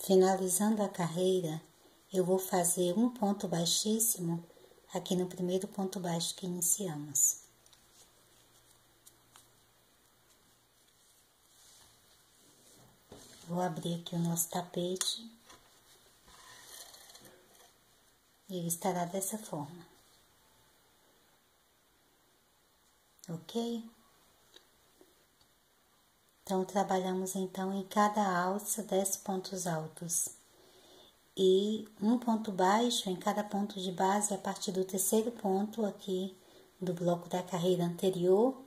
Finalizando a carreira, eu vou fazer um ponto baixíssimo aqui no primeiro ponto baixo que iniciamos. Vou abrir aqui o nosso tapete. E ele estará dessa forma. Ok? Então, trabalhamos então em cada alça 10 pontos altos. E um ponto baixo em cada ponto de base a partir do terceiro ponto aqui do bloco da carreira anterior.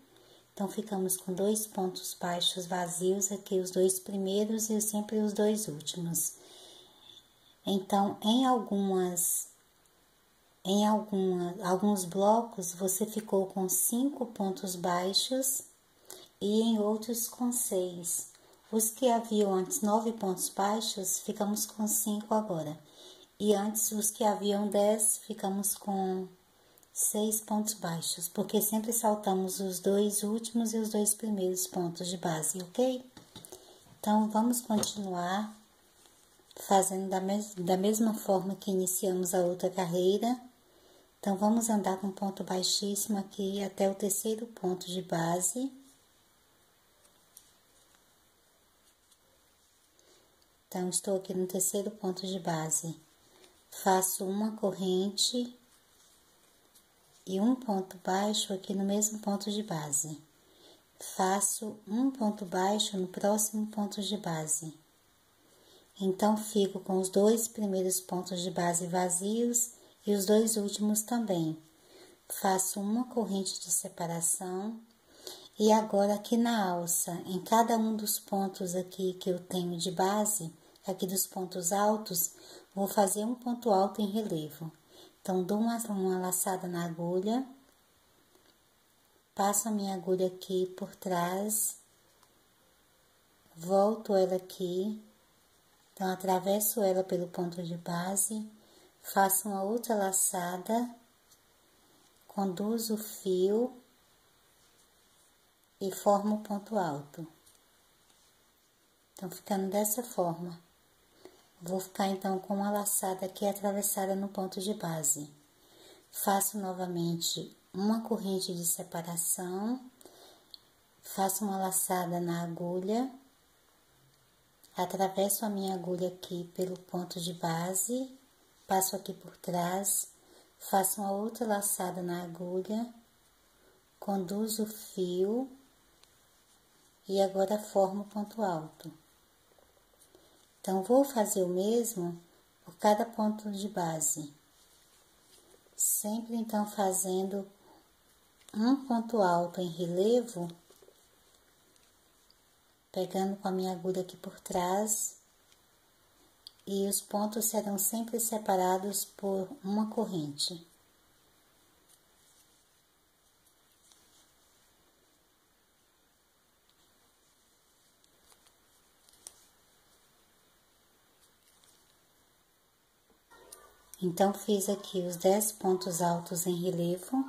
Então, ficamos com 2 pontos baixos vazios aqui, os 2 primeiros e sempre os 2 últimos. Então, alguns blocos você ficou com 5 pontos baixos e em outros com 6. Os que haviam antes 9 pontos baixos, ficamos com 5 agora. E antes, os que haviam 10, ficamos com 6 pontos baixos, porque sempre saltamos os 2 últimos e os 2 primeiros pontos de base, ok? Então, vamos continuar fazendo da mesma forma que iniciamos a outra carreira. Então, vamos andar com ponto baixíssimo aqui até o terceiro ponto de base. Então, estou aqui no terceiro ponto de base. Faço uma corrente e um ponto baixo aqui no mesmo ponto de base. Faço um ponto baixo no próximo ponto de base. Então, fico com os 2 primeiros pontos de base vazios e os 2 últimos também. Faço uma corrente de separação e agora aqui na alça, em cada um dos pontos aqui que eu tenho de base, aqui dos pontos altos, vou fazer um ponto alto em relevo. Então, dou uma laçada na agulha, passo a minha agulha aqui por trás, volto ela aqui, então atravesso ela pelo ponto de base, faço uma outra laçada, conduzo o fio e formo o ponto alto. Então, ficando dessa forma. Vou ficar então com uma laçada aqui atravessada no ponto de base. Faço novamente uma corrente de separação, faço uma laçada na agulha, atravesso a minha agulha aqui pelo ponto de base, passo aqui por trás, faço uma outra laçada na agulha, conduzo o fio e agora formo o ponto alto. Então, vou fazer o mesmo por cada ponto de base. Sempre, então, fazendo um ponto alto em relevo, pegando com a minha agulha aqui por trás, e os pontos serão sempre separados por uma corrente. Então, fiz aqui os 10 pontos altos em relevo,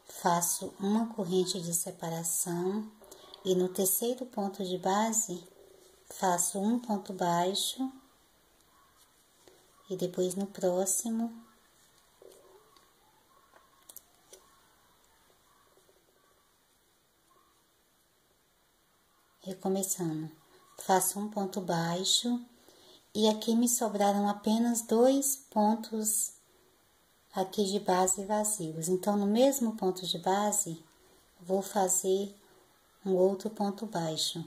faço uma corrente de separação e no terceiro ponto de base, faço um ponto baixo e depois no próximo, recomeçando, faço um ponto baixo. E aqui me sobraram apenas 2 pontos aqui de base vazios. Então, no mesmo ponto de base, vou fazer um outro ponto baixo.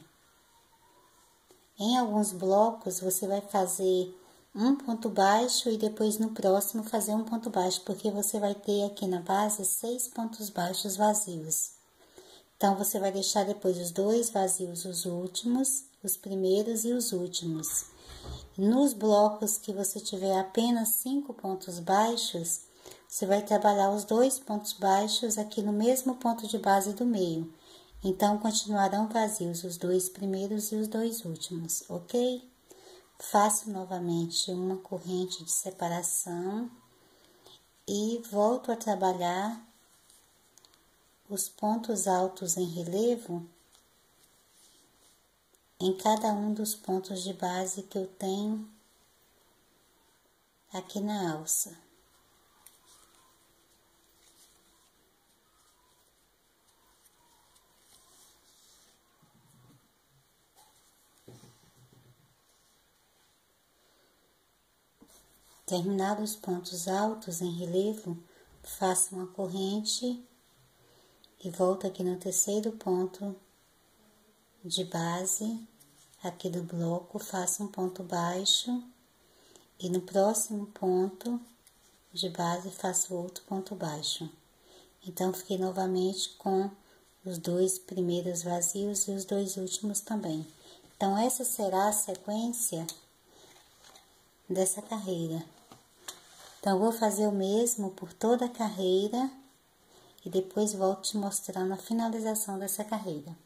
Em alguns blocos, você vai fazer um ponto baixo e depois no próximo fazer um ponto baixo, porque você vai ter aqui na base 6 pontos baixos vazios. Então, você vai deixar depois os 2 vazios, os últimos, os primeiros e os últimos. Nos blocos que você tiver apenas 5 pontos baixos, você vai trabalhar os 2 pontos baixos aqui no mesmo ponto de base do meio. Então, continuarão vazios os 2 primeiros e os 2 últimos, ok? Faço novamente uma corrente de separação e volto a trabalhar os pontos altos em relevo em cada um dos pontos de base que eu tenho aqui na alça. Terminados os pontos altos em relevo, faço uma corrente e volto aqui no terceiro ponto de base, aqui do bloco, faço um ponto baixo e no próximo ponto de base faço outro ponto baixo. Então, fiquei novamente com os dois primeiros vazios e os dois últimos também. Então, essa será a sequência dessa carreira. Então, eu vou fazer o mesmo por toda a carreira e depois volto te mostrando a finalização dessa carreira.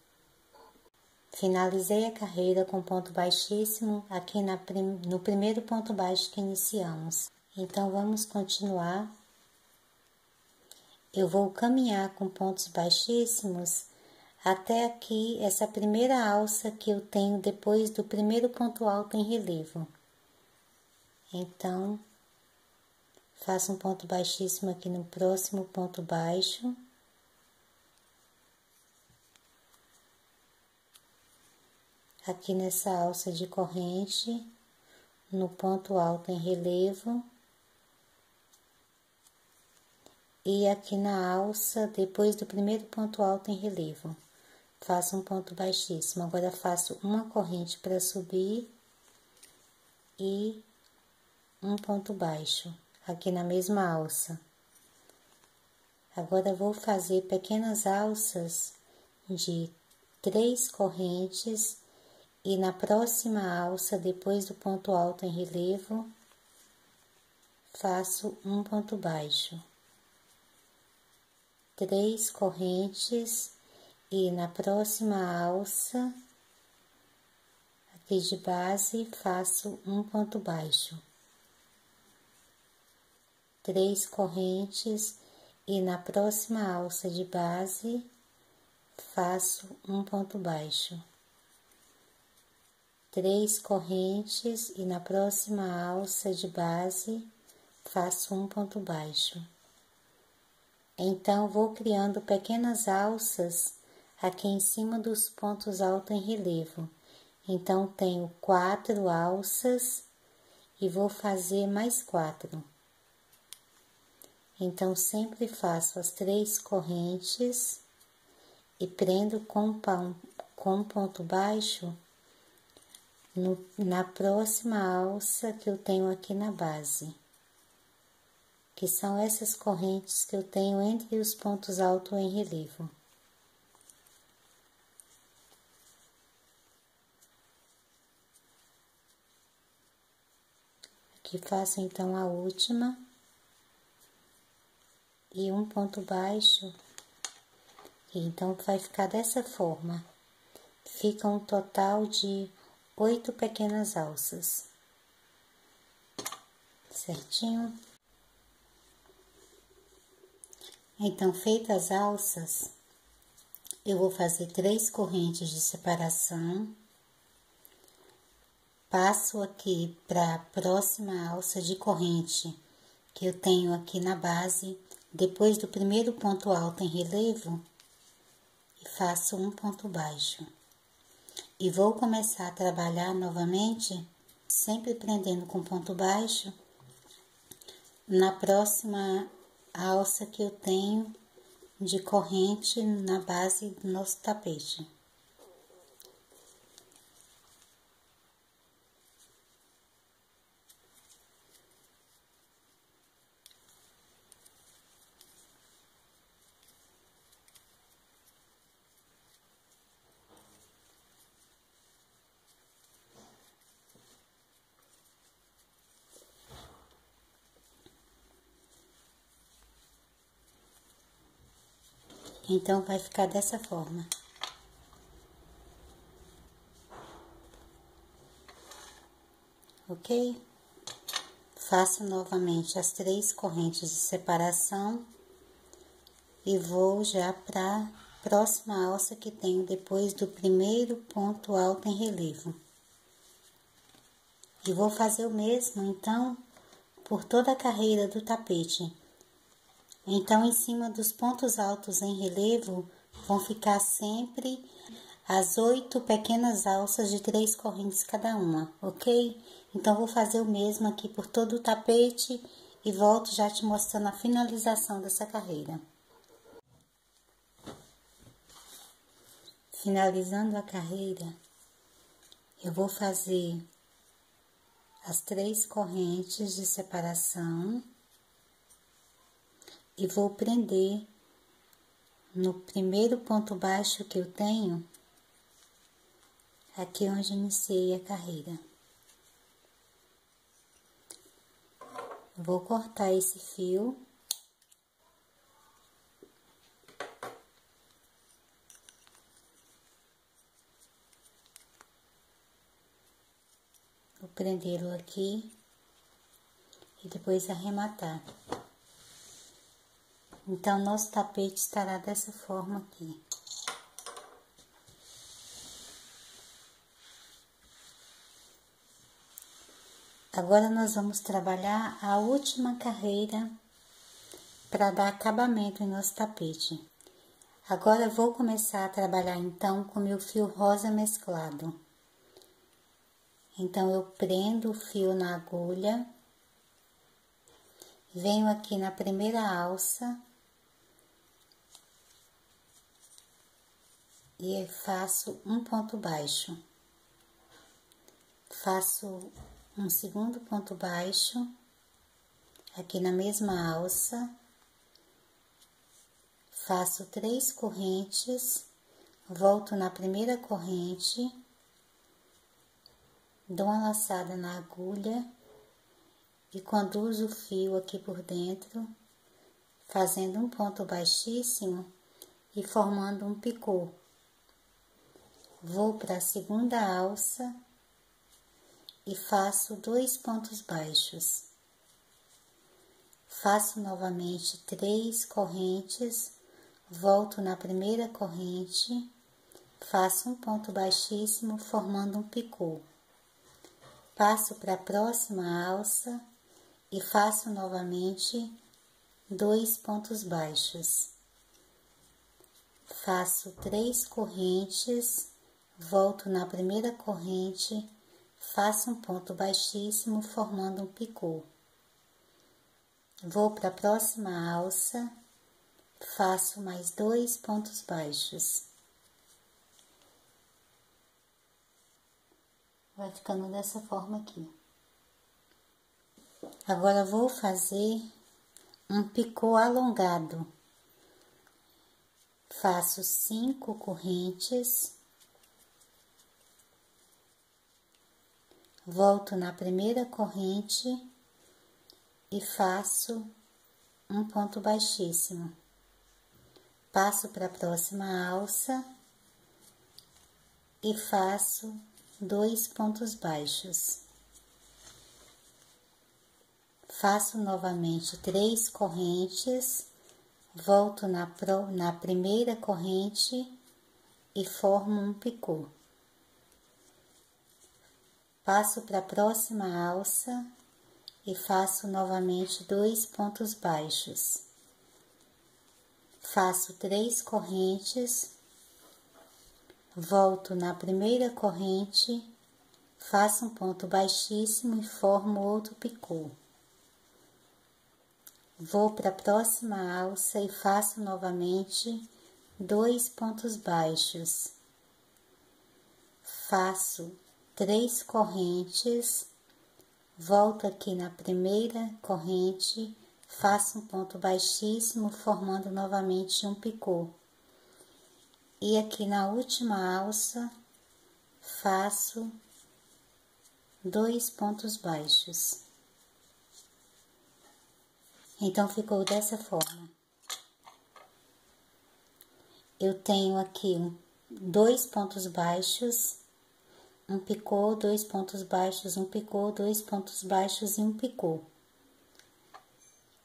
Finalizei a carreira com ponto baixíssimo aqui no primeiro ponto baixo que iniciamos. Então, vamos continuar. Eu vou caminhar com pontos baixíssimos até aqui, essa primeira alça que eu tenho depois do primeiro ponto alto em relevo. Então, faço um ponto baixíssimo aqui no próximo ponto baixo. Aqui nessa alça de corrente, no ponto alto em relevo. E aqui na alça, depois do primeiro ponto alto em relevo, faço um ponto baixíssimo. Agora, faço uma corrente para subir e um ponto baixo, aqui na mesma alça. Agora, vou fazer pequenas alças de 3 correntes e na próxima alça, depois do ponto alto em relevo, faço um ponto baixo. 3 correntes e na próxima alça, aqui de base, faço um ponto baixo. 3 correntes e na próxima alça de base, faço um ponto baixo. 3 correntes e na próxima alça de base, faço um ponto baixo. Então, vou criando pequenas alças aqui em cima dos pontos altos em relevo. Então, tenho 4 alças e vou fazer mais 4. Então, sempre faço as 3 correntes e prendo com ponto baixo na próxima alça que eu tenho aqui na base. Que são essas correntes que eu tenho entre os pontos altos em relevo. Aqui faço então a última e um ponto baixo, e então vai ficar dessa forma. Fica um total de 8 pequenas alças. Certinho? Então, feitas as alças, eu vou fazer 3 correntes de separação. Passo aqui para a próxima alça de corrente que eu tenho aqui na base, depois do primeiro ponto alto em relevo, e faço um ponto baixo. E vou começar a trabalhar novamente, sempre prendendo com ponto baixo, na próxima alça que eu tenho de corrente na base do nosso tapete. Então, vai ficar dessa forma. Ok? Faço novamente as 3 correntes de separação e vou já para próxima alça que tenho depois do primeiro ponto alto em relevo. E vou fazer o mesmo, então, por toda a carreira do tapete. Então, em cima dos pontos altos em relevo, vão ficar sempre as 8 pequenas alças de 3 correntes cada uma, ok? Então, vou fazer o mesmo aqui por todo o tapete e volto já te mostrando a finalização dessa carreira. Finalizando a carreira, eu vou fazer as 3 correntes de separação e vou prender no primeiro ponto baixo que eu tenho, aqui onde iniciei a carreira. Vou cortar esse fio. Vou prendê-lo aqui e depois arrematar. Então, nosso tapete estará dessa forma aqui. Agora, nós vamos trabalhar a última carreira para dar acabamento em nosso tapete. Agora, eu vou começar a trabalhar, então, com meu fio rosa mesclado. Então, eu prendo o fio na agulha, venho aqui na primeira alça e faço um ponto baixo. Faço um segundo ponto baixo aqui na mesma alça, faço 3 correntes, volto na primeira corrente, dou uma laçada na agulha e conduzo o fio aqui por dentro, fazendo um ponto baixíssimo e formando um picô. Vou para a segunda alça e faço 2 pontos baixos. Faço novamente 3 correntes, volto na primeira corrente, faço um ponto baixíssimo formando um picô. Passo para a próxima alça e faço novamente 2 pontos baixos. Faço 3 correntes, volto na primeira corrente, faço um ponto baixíssimo formando um picô. Vou para a próxima alça, faço mais 2 pontos baixos. Vai ficando dessa forma aqui. Agora, vou fazer um picô alongado. Faço 5 correntes, volto na primeira corrente e faço um ponto baixíssimo. Passo para a próxima alça e faço 2 pontos baixos. Faço novamente 3 correntes, volto na primeira corrente e formo um picô. Passo para a próxima alça e faço novamente 2 pontos baixos. Faço 3 correntes, volto na primeira corrente, faço um ponto baixíssimo e formo outro picô. Vou para a próxima alça e faço novamente 2 pontos baixos. Faço 3 correntes, volto aqui na primeira corrente, faço um ponto baixíssimo, formando novamente um picô. E aqui na última alça, faço 2 pontos baixos. Então, ficou dessa forma. Eu tenho aqui 2 pontos baixos, um picô, 2 pontos baixos, um picô, 2 pontos baixos e um picô.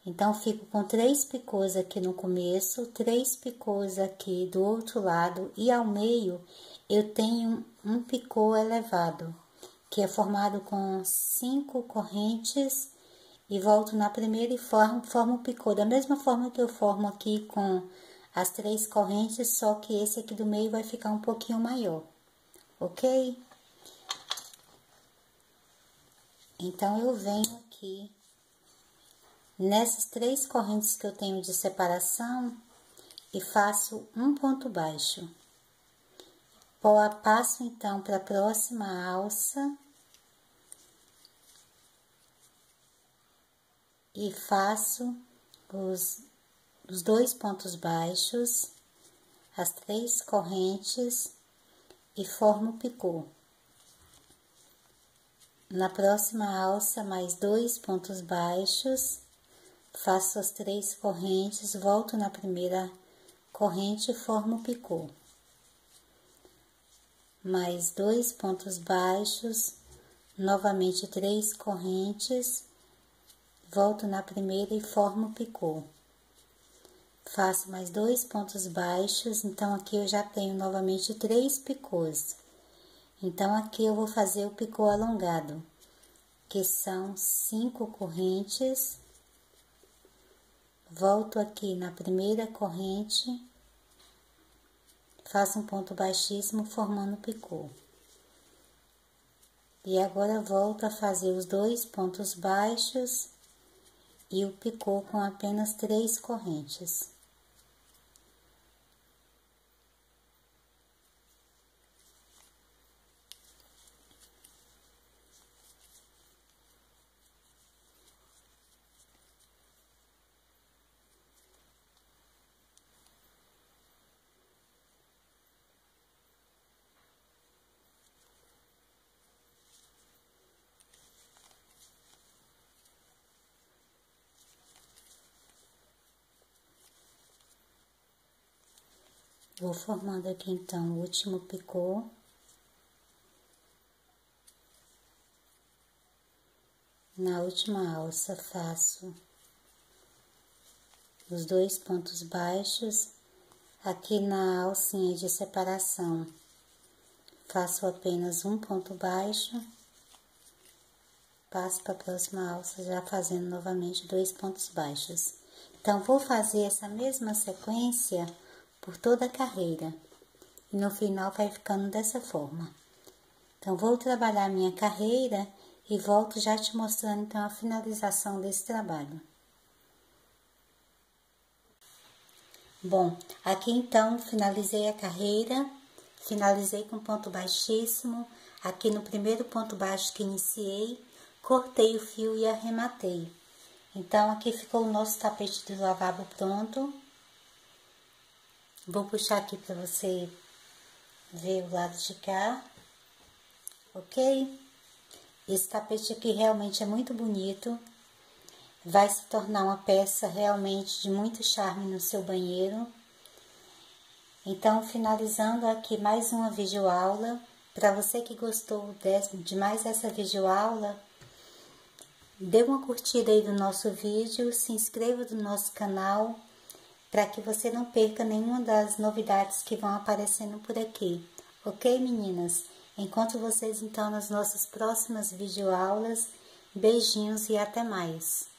Então, fico com 3 picôs aqui no começo, 3 picôs aqui do outro lado e ao meio eu tenho um picô elevado, que é formado com 5 correntes e volto na primeira e formo o picô, da mesma forma que eu formo aqui com as 3 correntes, só que esse aqui do meio vai ficar um pouquinho maior, ok? Então, eu venho aqui nessas 3 correntes que eu tenho de separação e faço um ponto baixo. Passo então para a próxima alça e faço os 2 pontos baixos, as 3 correntes e formo o picô. Na próxima alça, mais 2 pontos baixos, faço as 3 correntes, volto na primeira corrente e formo o picô. Mais 2 pontos baixos, novamente 3 correntes, volto na primeira e formo o picô. Faço mais 2 pontos baixos, então aqui eu já tenho novamente 3 picôs. Então, aqui eu vou fazer o picô alongado, que são 5 correntes. Volto aqui na primeira corrente, faço um ponto baixíssimo formando o picô. E agora volto a fazer os 2 pontos baixos e o picô com apenas 3 correntes. Vou formando aqui então o último picô. Na última alça faço os 2 pontos baixos. Aqui na alcinha de separação faço apenas um ponto baixo. Passo para a próxima alça já fazendo novamente 2 pontos baixos. Então, vou fazer essa mesma sequência por toda a carreira. E no final vai ficando dessa forma. Então, vou trabalhar minha carreira e volto já te mostrando então a finalização desse trabalho. Bom, aqui então finalizei a carreira, finalizei com ponto baixíssimo. Aqui no primeiro ponto baixo que iniciei, cortei o fio e arrematei. Então, aqui ficou o nosso tapete do lavabo pronto. Vou puxar aqui para você ver o lado de cá, ok? Esse tapete aqui realmente é muito bonito. Vai se tornar uma peça realmente de muito charme no seu banheiro. Então, finalizando aqui mais uma videoaula. Para você que gostou de mais essa videoaula, dê uma curtida aí no nosso vídeo, se inscreva no nosso canal, para que você não perca nenhuma das novidades que vão aparecendo por aqui. Ok, meninas? Encontro vocês então nas nossas próximas videoaulas. Beijinhos e até mais!